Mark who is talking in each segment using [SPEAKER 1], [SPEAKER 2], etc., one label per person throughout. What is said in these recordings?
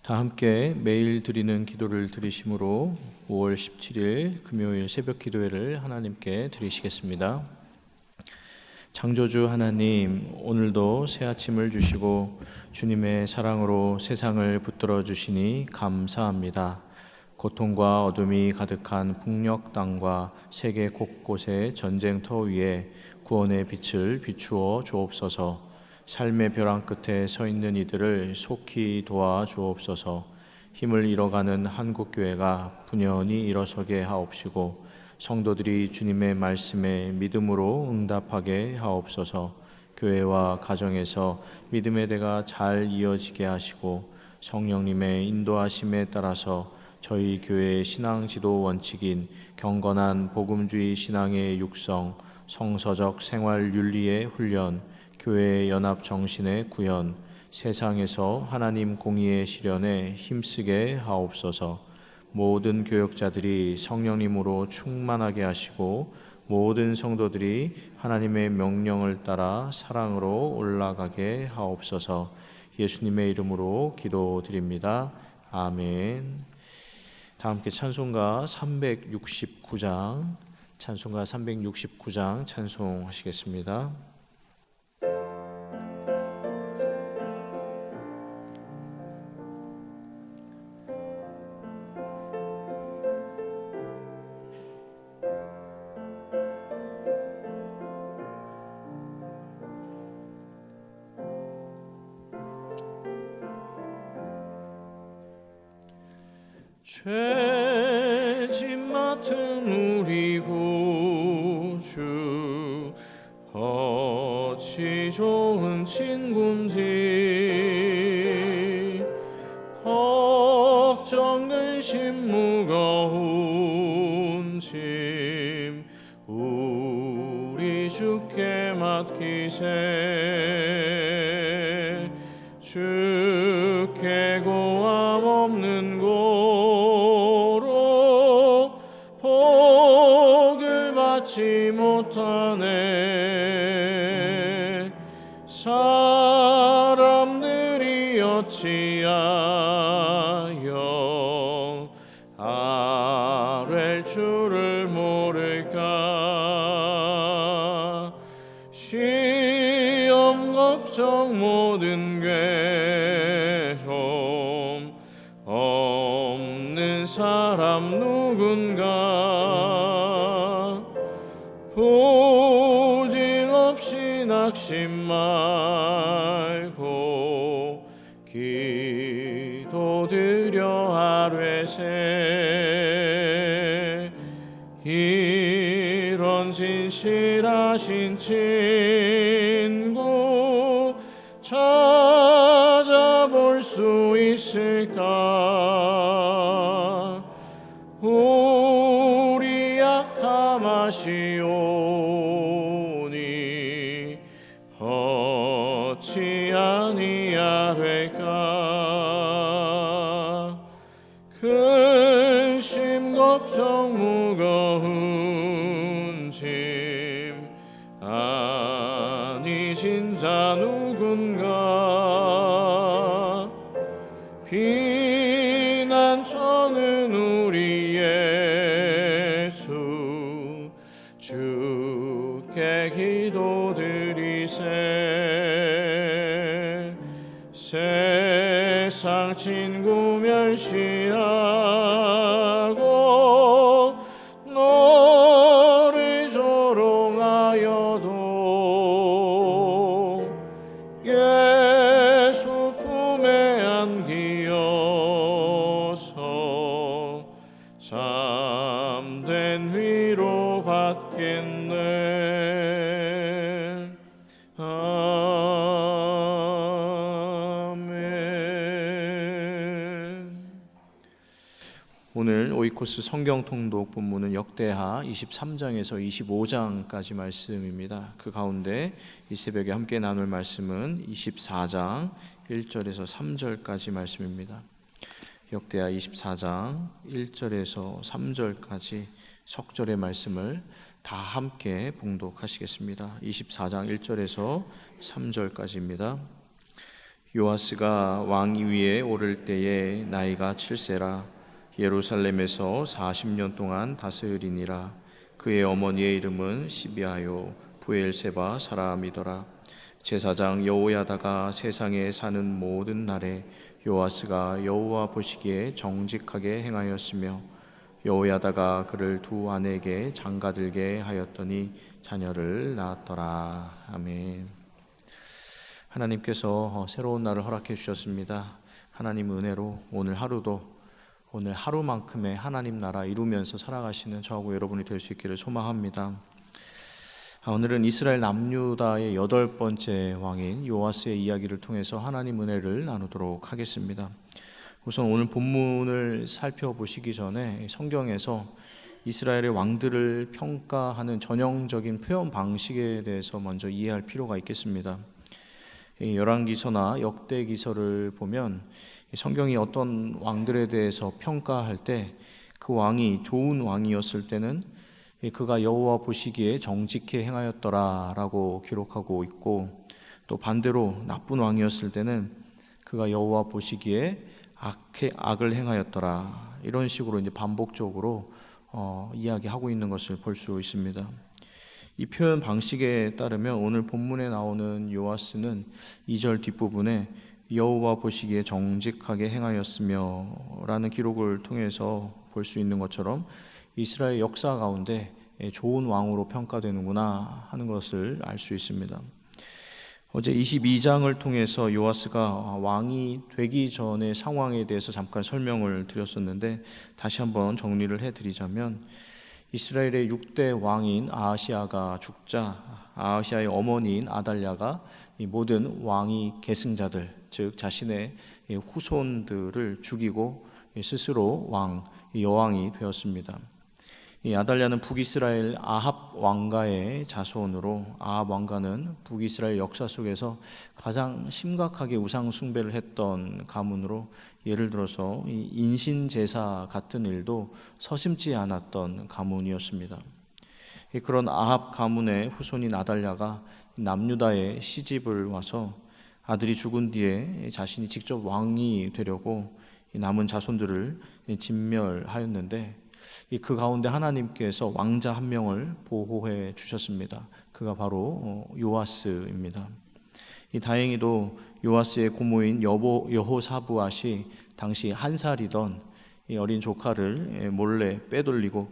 [SPEAKER 1] 다 함께 매일 드리는 기도를 드리심으로 5월 17일 금요일 새벽 기도회를 하나님께 드리시겠습니다. 창조주 하나님, 오늘도 새 아침을 주시고 주님의 사랑으로 세상을 붙들어 주시니 감사합니다. 고통과 어둠이 가득한 북녘 땅과 세계 곳곳의 전쟁터 위에 구원의 빛을 비추어 주옵소서. 삶의 벼랑 끝에 서 있는 이들을 속히 도와 주옵소서. 힘을 잃어가는 한국교회가 분연히 일어서게 하옵시고 성도들이 주님의 말씀에 믿음으로 응답하게 하옵소서. 교회와 가정에서 믿음의 대가 잘 이어지게 하시고 성령님의 인도하심에 따라서 저희 교회의 신앙 지도 원칙인 경건한 복음주의 신앙의 육성, 성서적 생활 윤리의 훈련, 교회의 연합 정신의 구현, 세상에서 하나님 공의의 실현에 힘쓰게 하옵소서. 모든 교역자들이 성령님으로 충만하게 하시고 모든 성도들이 하나님의 명령을 따라 사랑으로 올라가게 하옵소서. 예수님의 이름으로 기도드립니다. 아멘. 다 함께 찬송가 369장 찬송하시겠습니다.
[SPEAKER 2] 죄짐 맡은 우리 구주 어찌 좋은 친구인지 걱정 근심 무거운 짐 우리 주께 맡기세. 주께 고함 없는 고로 복을 받지 못하네. 사람들이 어찌하여 아랠 줄을 모를까. 시험 걱정 모든 괴로움 없는 사람 누군가. 부질 없이 낙심 말고 기도드려 아뢰세. 이런 진실하신 친구 찾아볼 수 있을까. 우리 약함하시오니 어찌 아니하리까. 근심 걱정 무거운 짐 아니 진짜 누군가. 비난처는 우리 예수 주께 기도드리세. 세상 친구 멸시하고 너를 조롱하여도 예수 품에 안기어서 참된 위로 받겠네. 아멘.
[SPEAKER 1] 오늘 오이코스 성경 통독 본문은 역대하 23장에서 25장까지 말씀입니다. 그 가운데 이 새벽에 함께 나눌 말씀은 24장 1절에서 3절까지 말씀입니다. 역대하 24장 1절에서 3절까지 석절의 말씀을 다 함께 봉독하시겠습니다. 24장 1절에서 3절까지입니다. 요아스가 왕 위에 오를 때에 나이가 7세라. 예루살렘에서 40년 동안 다스리니라. 그의 어머니의 이름은 시비아요 브엘세바 사람이더라. 제사장 여호야다가 세상에 사는 모든 날에 요아스가 여호와 보시기에 정직하게 행하였으며 여호야다가 그를 두 아내에게 장가들게 하였더니 자녀를 낳았더라. 아멘. 하나님께서 새로운 날을 허락해 주셨습니다. 하나님 은혜로 오늘 하루만큼의 하나님 나라 이루면서 살아가시는 저하고 여러분이 될 수 있기를 소망합니다. 오늘은 이스라엘 남유다의 8번째 왕인 요아스의 이야기를 통해서 하나님 은혜를 나누도록 하겠습니다. 우선 오늘 본문을 살펴보시기 전에 성경에서 이스라엘의 왕들을 평가하는 전형적인 표현 방식에 대해서 먼저 이해할 필요가 있겠습니다. 열왕기서나 역대기서를 보면 성경이 어떤 왕들에 대해서 평가할 때 그 왕이 좋은 왕이었을 때는 그가 여호와 보시기에 정직히 행하였더라라고 기록하고 있고, 또 반대로 나쁜 왕이었을 때는 그가 여호와 보시기에 악을 행하였더라, 이런 식으로 이제 반복적으로 이야기하고 있는 것을 볼 수 있습니다. 이 표현 방식에 따르면 오늘 본문에 나오는 요아스는 2절 뒷부분에 여호와 보시기에 정직하게 행하였으며 라는 기록을 통해서 볼 수 있는 것처럼 이스라엘 역사 가운데 좋은 왕으로 평가되는구나 하는 것을 알 수 있습니다. 어제 22장을 통해서 요아스가 왕이 되기 전의 상황에 대해서 잠깐 설명을 드렸었는데, 다시 한번 정리를 해드리자면 이스라엘의 6대 왕인 아하시아가 죽자 아하시아의 어머니인 아달랴가 이 모든 왕위 계승자들, 즉 자신의 후손들을 죽이고 스스로 여왕이 되었습니다. 이 아달랴는 북이스라엘 아합 왕가의 자손으로, 아합 왕가는 북이스라엘 역사 속에서 가장 심각하게 우상 숭배를 했던 가문으로, 예를 들어서 이 인신제사 같은 일도 서심지 않았던 가문이었습니다. 그런 아합 가문의 후손인 아달랴가 남유다에 시집을 와서 아들이 죽은 뒤에 자신이 직접 왕이 되려고 남은 자손들을 진멸하였는데, 그 가운데 하나님께서 왕자 한 명을 보호해 주셨습니다. 그가 바로 요아스입니다. 다행히도 요아스의 고모인 여호사부앗이 당시 한 살이던 이 어린 조카를 몰래 빼돌리고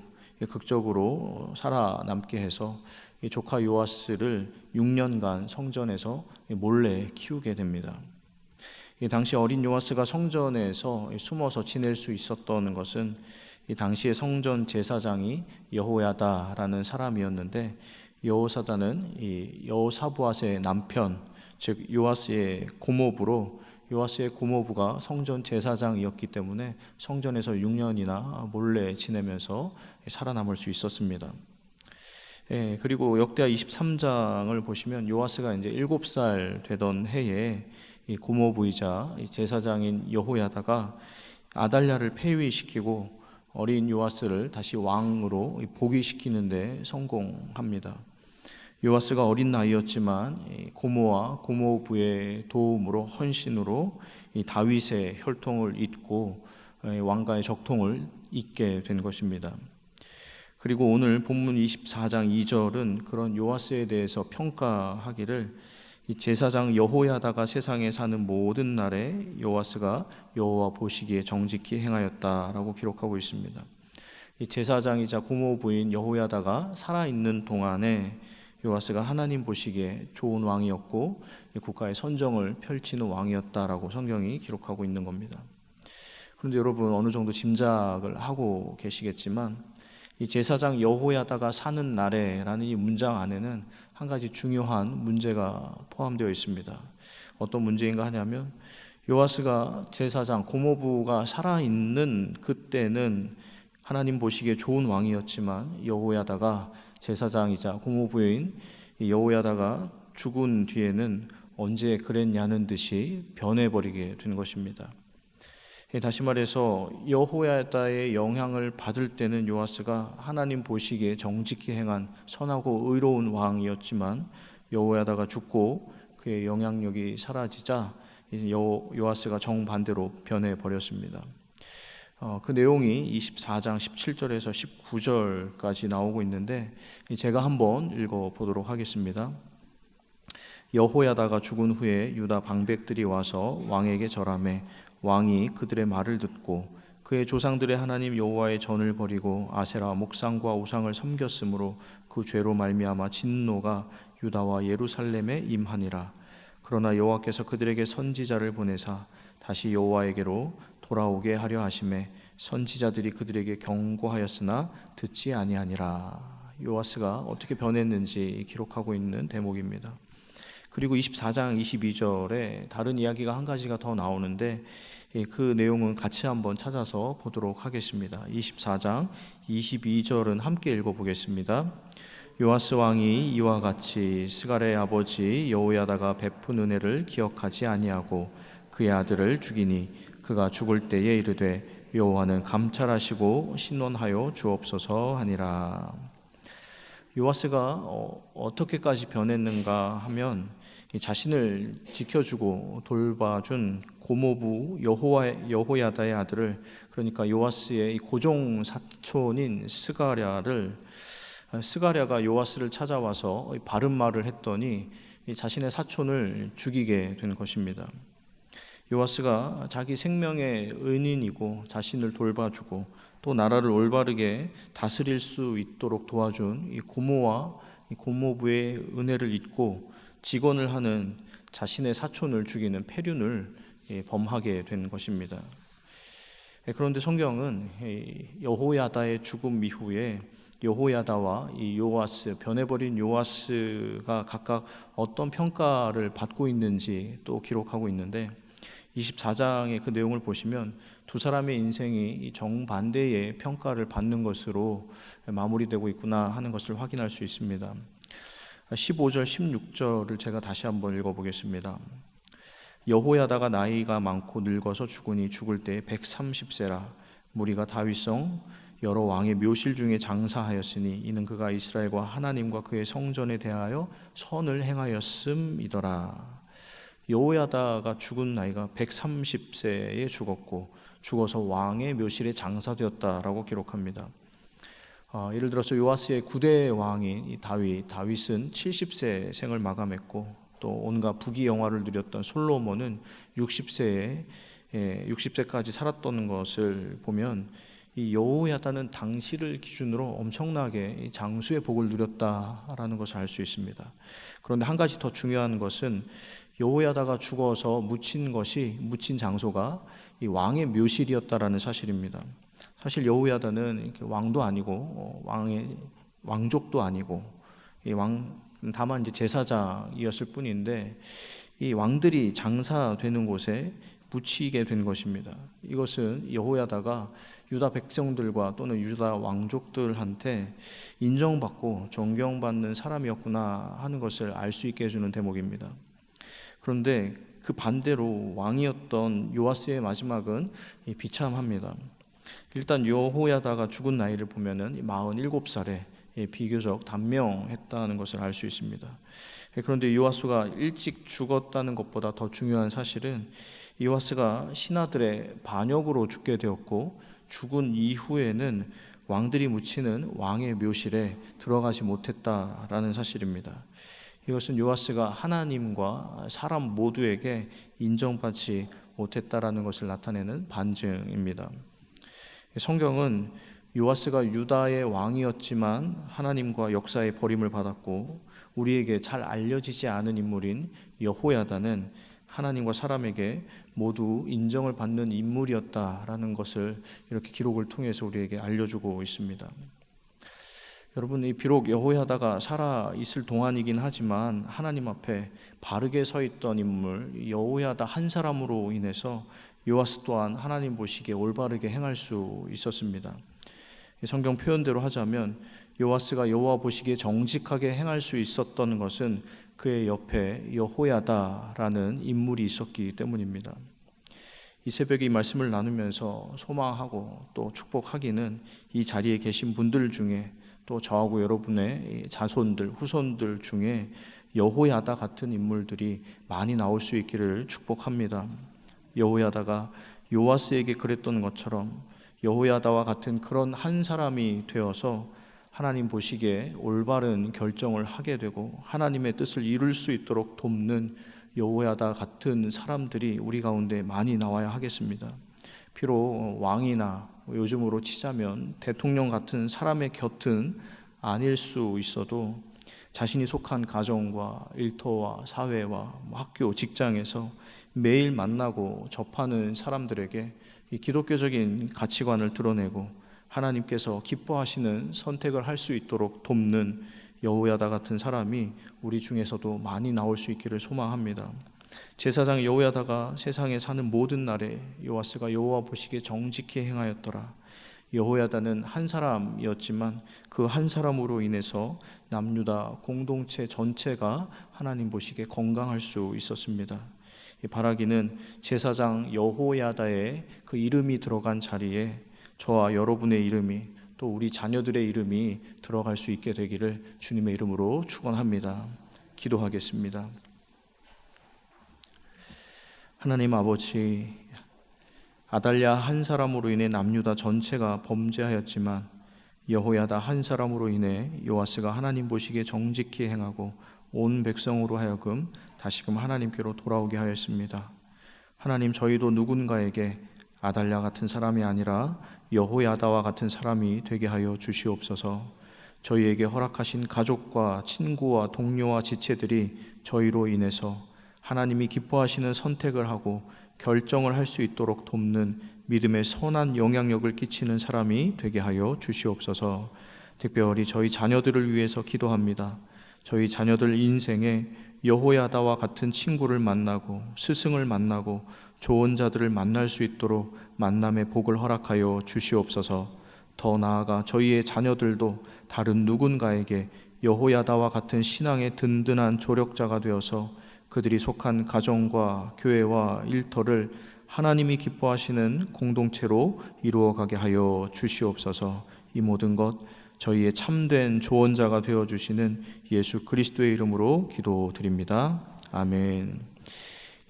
[SPEAKER 1] 극적으로 살아남게 해서 이 조카 요아스를 6년간 성전에서 몰래 키우게 됩니다. 당시 어린 요아스가 성전에서 숨어서 지낼 수 있었던 것은 이 당시의 성전 제사장이 여호야다라는 사람이었는데, 여호사다는 이 여호사부앗의 남편, 즉 요아스의 고모부로, 요아스의 고모부가 성전 제사장이었기 때문에 성전에서 6년이나 몰래 지내면서 살아남을 수 있었습니다. 그리고 역대하 23장을 보시면 요아스가 이제 7살 되던 해에 이 고모부이자 제사장인 여호야다가 아달랴를 폐위시키고 어린 요아스를 다시 왕으로 복위시키는 데 성공합니다. 요아스가 어린 나이였지만 고모와 고모부의 도움으로, 헌신으로 이 다윗의 혈통을 잇고 왕가의 적통을 잇게 된 것입니다. 그리고 오늘 본문 24장 2절은 그런 요아스에 대해서 평가하기를 이 제사장 여호야다가 세상에 사는 모든 날에 요아스가 여호와 보시기에 정직히 행하였다라고 기록하고 있습니다. 이 제사장이자 고모부인 여호야다가 살아있는 동안에 요아스가 하나님 보시기에 좋은 왕이었고 국가의 선정을 펼치는 왕이었다라고 성경이 기록하고 있는 겁니다. 그런데 여러분, 어느 정도 짐작을 하고 계시겠지만 이 제사장 여호야다가 사는 날에라는 이 문장 안에는 한 가지 중요한 문제가 포함되어 있습니다. 어떤 문제인가 하냐면, 요아스가 제사장 고모부가 살아있는 그때는 하나님 보시기에 좋은 왕이었지만, 여호야다가 제사장이자 고모부인 여호야다가 죽은 뒤에는 언제 그랬냐는 듯이 변해버리게 된 것입니다. 다시 말해서 여호야다의 영향을 받을 때는 요아스가 하나님 보시기에 정직히 행한 선하고 의로운 왕이었지만, 여호야다가 죽고 그의 영향력이 사라지자 요아스가 정반대로 변해 버렸습니다. 그 내용이 24장 17절에서 19절까지 나오고 있는데 제가 한번 읽어보도록 하겠습니다. 여호야다가 죽은 후에 유다 방백들이 와서 왕에게 절하매 왕이 그들의 말을 듣고 그의 조상들의 하나님 여호와의 전을 버리고 아세라 목상과 우상을 섬겼으므로 그 죄로 말미암아 진노가 유다와 예루살렘에 임하니라. 그러나 여호와께서 그들에게 선지자를 보내사 다시 여호와에게로 돌아오게 하려 하심에 선지자들이 그들에게 경고하였으나 듣지 아니하니라. 요아스가 어떻게 변했는지 기록하고 있는 대목입니다. 그리고 24장 22절에 다른 이야기가 한 가지가 더 나오는데 그 내용은 같이 한번 찾아서 보도록 하겠습니다. 24장 22절은 함께 읽어보겠습니다. 요아스 왕이 이와 같이 스갈의 아버지 여호야다가 베푼 은혜를 기억하지 아니하고 그의 아들을 죽이니 그가 죽을 때에 이르되 여호와는 감찰하시고 신원하여 주옵소서 하니라. 요아스가 어떻게까지 변했는가 하면 자신을 지켜주고 돌봐준 고모부 여호야다의 아들을, 그러니까 요아스의 고종 사촌인 스가랴가 요아스를 찾아와서 바른 말을 했더니 자신의 사촌을 죽이게 된 것입니다. 요아스가 자기 생명의 은인이고 자신을 돌봐주고 또 나라를 올바르게 다스릴 수 있도록 도와준 이 고모와 이 고모부의 은혜를 잊고 직언을 하는 자신의 사촌을 죽이는 패륜을 범하게 된 것입니다. 그런데 성경은 여호야다의 죽음 이후에 여호야다와 이 요아스, 변해버린 요아스가 각각 어떤 평가를 받고 있는지 또 기록하고 있는데 24장의 그 내용을 보시면 두 사람의 인생이 정반대의 평가를 받는 것으로 마무리되고 있구나 하는 것을 확인할 수 있습니다. 15절 16절을 제가 다시 한번 읽어보겠습니다. 여호야다가 나이가 많고 늙어서 죽으니 죽을 때에 130세라. 무리가 다윗성 여러 왕의 묘실 중에 장사하였으니 이는 그가 이스라엘과 하나님과 그의 성전에 대하여 선을 행하였음이더라. 여호야다가 죽은 나이가 130세에 죽어서 왕의 묘실에 장사되었다라고 기록합니다. 예를 들어서 요아스의 9대 왕인 다윗은 70세 생을 마감했고 또 온갖 부귀 영화를 누렸던 솔로몬은 60세까지 살았던 것을 보면 이 여호야다는 당시를 기준으로 엄청나게 장수의 복을 누렸다라는 것을 알 수 있습니다. 그런데 한 가지 더 중요한 것은 여호야다가 죽어서 묻힌 장소가 이 왕의 묘실이었다라는 사실입니다. 사실 여호야다는 왕도 아니고 왕족도 아니고 다만 이제 제사장이었을 뿐인데 이 왕들이 장사되는 곳에 묻히게 된 것입니다. 이것은 여호야다가 유다 백성들과 또는 유다 왕족들한테 인정받고 존경받는 사람이었구나 하는 것을 알 수 있게 해주는 대목입니다. 그런데 그 반대로 왕이었던 요아스의 마지막은 비참합니다. 일단 여호야다가 죽은 나이를 보면은 47살에 비교적 단명했다는 것을 알 수 있습니다. 그런데 요아스가 일찍 죽었다는 것보다 더 중요한 사실은 요아스가 신하들의 반역으로 죽게 되었고 죽은 이후에는 왕들이 묻히는 왕의 묘실에 들어가지 못했다라는 사실입니다. 이것은 요아스가 하나님과 사람 모두에게 인정받지 못했다라는 것을 나타내는 반증입니다. 성경은 요아스가 유다의 왕이었지만 하나님과 역사의 버림을 받았고 우리에게 잘 알려지지 않은 인물인 여호야다는 하나님과 사람에게 모두 인정을 받는 인물이었다라는 것을 이렇게 기록을 통해서 우리에게 알려주고 있습니다. 여러분, 비록 여호야다가 살아 있을 동안이긴 하지만 하나님 앞에 바르게 서 있던 인물 여호야다 한 사람으로 인해서 요아스 또한 하나님 보시기에 올바르게 행할 수 있었습니다. 성경 표현대로 하자면 요아스가 여호와 보시기에 정직하게 행할 수 있었던 것은 그의 옆에 여호야다라는 인물이 있었기 때문입니다. 이 새벽에 이 말씀을 나누면서 소망하고 또 축복하기는 이 자리에 계신 분들 중에 또 저하고 여러분의 자손들, 후손들 중에 여호야다 같은 인물들이 많이 나올 수 있기를 축복합니다. 여호야다가 요아스에게 그랬던 것처럼 여호야다와 같은 그런 한 사람이 되어서 하나님 보시기에 올바른 결정을 하게 되고 하나님의 뜻을 이룰 수 있도록 돕는 여호야다 같은 사람들이 우리 가운데 많이 나와야 하겠습니다. 비록 왕이나 요즘으로 치자면 대통령 같은 사람의 곁은 아닐 수 있어도 자신이 속한 가정과 일터와 사회와 학교, 직장에서 매일 만나고 접하는 사람들에게 이 기독교적인 가치관을 드러내고 하나님께서 기뻐하시는 선택을 할 수 있도록 돕는 여호야다 같은 사람이 우리 중에서도 많이 나올 수 있기를 소망합니다. 제사장 여호야다가 세상에 사는 모든 날에 요아스가 여호와 보시기에 정직히 행하였더라. 여호야다는 한 사람이었지만 그 한 사람으로 인해서 남유다 공동체 전체가 하나님 보시기에 건강할 수 있었습니다. 바라기는 제사장 여호야다의 그 이름이 들어간 자리에 저와 여러분의 이름이 또 우리 자녀들의 이름이 들어갈 수 있게 되기를 주님의 이름으로 축원합니다. 기도하겠습니다. 하나님 아버지, 아달랴 한 사람으로 인해 남유다 전체가 범죄하였지만 여호야다 한 사람으로 인해 요아스가 하나님 보시기에 정직히 행하고 온 백성으로 하여금 다시금 하나님께로 돌아오게 하였습니다. 하나님, 저희도 누군가에게 아달랴 같은 사람이 아니라 여호야다와 같은 사람이 되게 하여 주시옵소서. 저희에게 허락하신 가족과 친구와 동료와 지체들이 저희로 인해서 하나님이 기뻐하시는 선택을 하고 결정을 할 수 있도록 돕는 믿음의 선한 영향력을 끼치는 사람이 되게 하여 주시옵소서. 특별히 저희 자녀들을 위해서 기도합니다. 저희 자녀들 인생에 여호야다와 같은 친구를 만나고 스승을 만나고 조언자들을 만날 수 있도록 만남의 복을 허락하여 주시옵소서. 더 나아가 저희의 자녀들도 다른 누군가에게 여호야다와 같은 신앙의 든든한 조력자가 되어서 그들이 속한 가정과 교회와 일터를 하나님이 기뻐하시는 공동체로 이루어가게 하여 주시옵소서. 이 모든 것 저희의 참된 조언자가 되어주시는 예수 그리스도의 이름으로 기도드립니다. 아멘.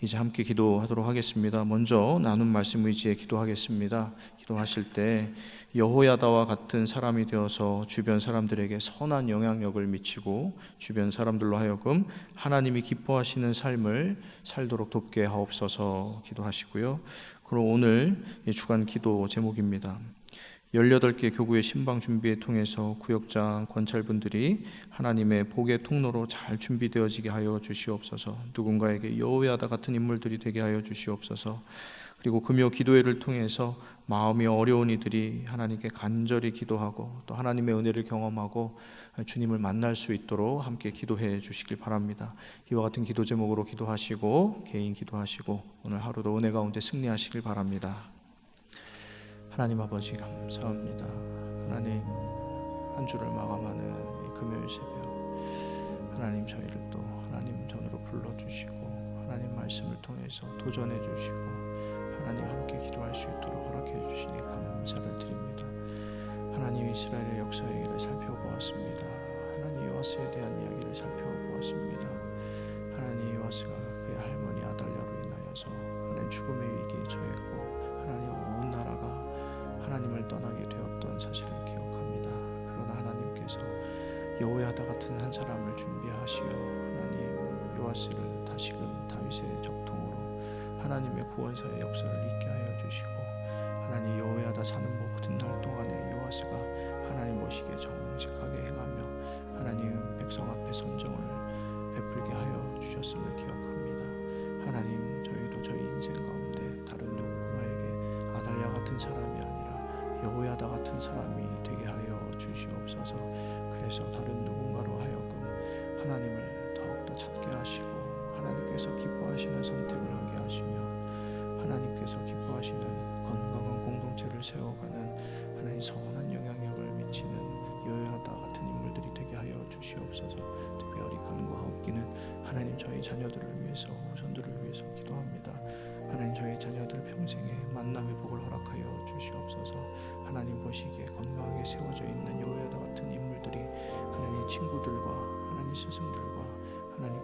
[SPEAKER 1] 이제 함께 기도하도록 하겠습니다. 먼저 나눈 말씀 의지에 기도하겠습니다. 기도하실 때 여호야다와 같은 사람이 되어서 주변 사람들에게 선한 영향력을 미치고 주변 사람들로 하여금 하나님이 기뻐하시는 삶을 살도록 돕게 하옵소서 기도하시고요. 그럼 오늘 주간 기도 제목입니다. 18개 교구의 신방 준비에 통해서 구역장 권찰분들이 하나님의 복의 통로로 잘 준비되어지게 하여 주시옵소서. 누군가에게 여호야다 같은 인물들이 되게 하여 주시옵소서. 그리고 금요 기도회를 통해서 마음이 어려운 이들이 하나님께 간절히 기도하고 또 하나님의 은혜를 경험하고 주님을 만날 수 있도록 함께 기도해 주시길 바랍니다. 이와 같은 기도 제목으로 기도하시고 개인 기도하시고 오늘 하루도 은혜 가운데 승리하시길 바랍니다. 하나님 아버지 감사합니다. 하나님, 한 주를 마감하는 이 금요일 새벽 하나님, 저희를 또 하나님 전으로 불러주시고 하나님 말씀을 통해서 도전해 주시고 하나님 함께 기도할 수 있도록 허락해 주시니 감사를 드립니다. 하나님, 이스라엘의 역사 얘기를 살펴보았습니다. 하나님, 요아스에 대한 이야기를 살펴보았습니다. 하나님, 요아스가 그의 할머니 아달랴로 인하여서 하나님 죽음의 위기에 처했고 하나님 온 나라가 하나님을 떠나게 되었던 사실을 기억합니다. 그러나 하나님께서 여호야다 같은 한 사람을 준비하시어 하나님 요아스를 다시금 다윗의 적통으로 하나님의 구원사의 역사를 있게 하여 주시고 하나님 여호야다 사는 모든 날 동안에 요아스가 하나님 보시기에 정직하게 행하며 하나님 백성 앞에 선정을 베풀게 하여 주셨음을 기억합니다. 하나님, 저희도 저희 인생 가운데 다른 누구에게 아달랴 같은 사람이 아니라 여호야다 같은 사람이 되게 하여 주시옵소서. 그래서 다른 누군가로 하여금 하나님을 더욱더 찾게 하시고 하나님께서 기뻐하시는 선택을 하게 하시며 하나님께서 기뻐하시는 건강한 공동체를 세워가는 하나님 선한 영향력을 미치는 여호야다 같은 인물들이 되게 하여 주시옵소서. 특별히 간구하옵기는 하나님, 저희 자녀들을 위해서 후손들을 위해서 기도합니다. 하나님, 저희 자녀들 평생에 만남의 복을 허락하여 주시옵소서. 하나님 보시기에 건강하게 세워져 있는 여호야다 같은 인물들이 하나님 친구들과 하나님 스승들과 하나님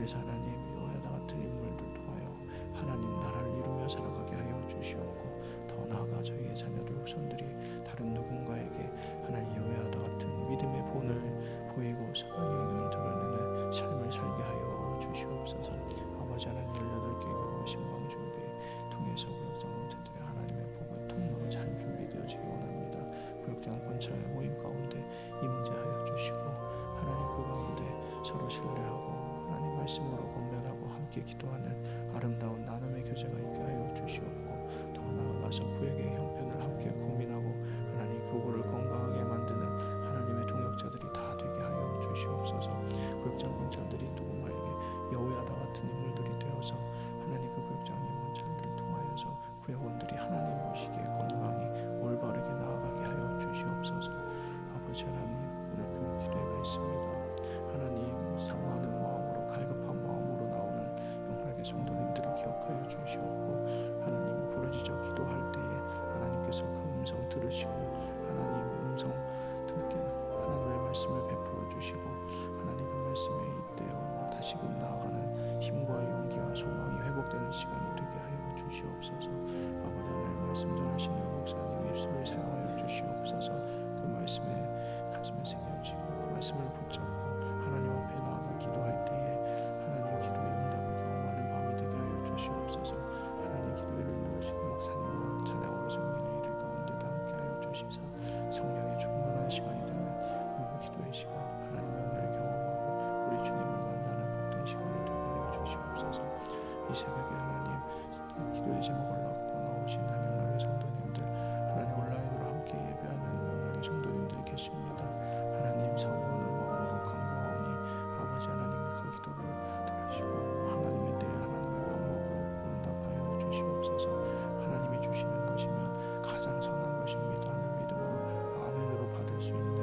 [SPEAKER 1] 그래서 하나님 여호야다 같은 인물들 통하여 하나님 나라를 이루며 살아가게 하여 주시옵고, 더 나아가 저희의 자녀들 후손들이 다른 누군가에게 하나님 여호야다 같은 믿음의 본을 보이고 사랑의 눈을 드러내는 삶을 살게 하여 주시옵소서. 아버지 하나님 18개 교회 신방 준비 통해서 구역장자들의 하나님의 복의 통로로 잘 준비되어지기 원합니다. 구역장 권찰 모임 가운데 임재하여 주시고, 하나님 그 가운데 서로 신뢰하고 하나님 말씀으로 권면하고 함께 기도하는 아름다운 나눔의 교제가 있게 하여 주시옵고, 더 나아가서 구역의 형편을 함께 고민하고 하나님 교구를 건강하게 만드는 하나님의 동역자들이 다 되게 하여 주시옵소서. 구역장 권찰들이 누군가에게 여호야다 같은 인물들이 되어서 하나님 그 구역장님 권찰들을 통하여서 구역원들이 하나님 보시기에 건강히 올바르게 나아가게 하여 주시옵소서. 아버지 하나님, 오늘 그 기도회가 있습니다. 하나님 사모하는 마음으로, 갈급한 마음으로 나오는 영락의 성도님들을 기억하여 주시옵고, 하나님 부르짖어 기도할 때에 하나님께서 그 음성 들으시고 하나님 음성 들게 하나님의 말씀을 베풀어 주시고, 하나님 그 말씀에 잇대어 다시금 나아가는 힘과 용기와 소망이 회복되는 시간이 되게 하여 주시옵소서. 아버지 하나님 말씀 전하시는 목사님 입술을 사용하여 주시옵소서. 그 말씀에 가슴에 새겨지고 그 말씀을 붙잡고 하나님 앞에 나아가 기도할 때에 하나님 기도의 응답을 경험하는 밤이 되게 하여 주시옵소서. 하나님 기도를 인도하시는 목사님과 찬양으로 섬기는 이들 가운데도 함께 하여 주시사 성령의 충만한 시간이 되는 기도의 시간, 하나님의 은혜를 경험하고 우리 주님을 만나는 복된 시간이 되게 하여 주시옵소서. 이 새벽에 하나님 기도의 제목을 갖고 나오신 연락의 성도님들, 하나님 온라인으로 함께 예배하는 연락의 성도님들이 계십니다. 하나님 사모하는 마음으로 간구하오니 아버지 하나님이 그 기도를 들으시고 하나님의 때에 하나님의 명목으로 응답하여 주시옵소서. 하나님이 주시는 것이면 가장 선한 것입니다 하는 믿음으로 아멘으로 받을 수 있는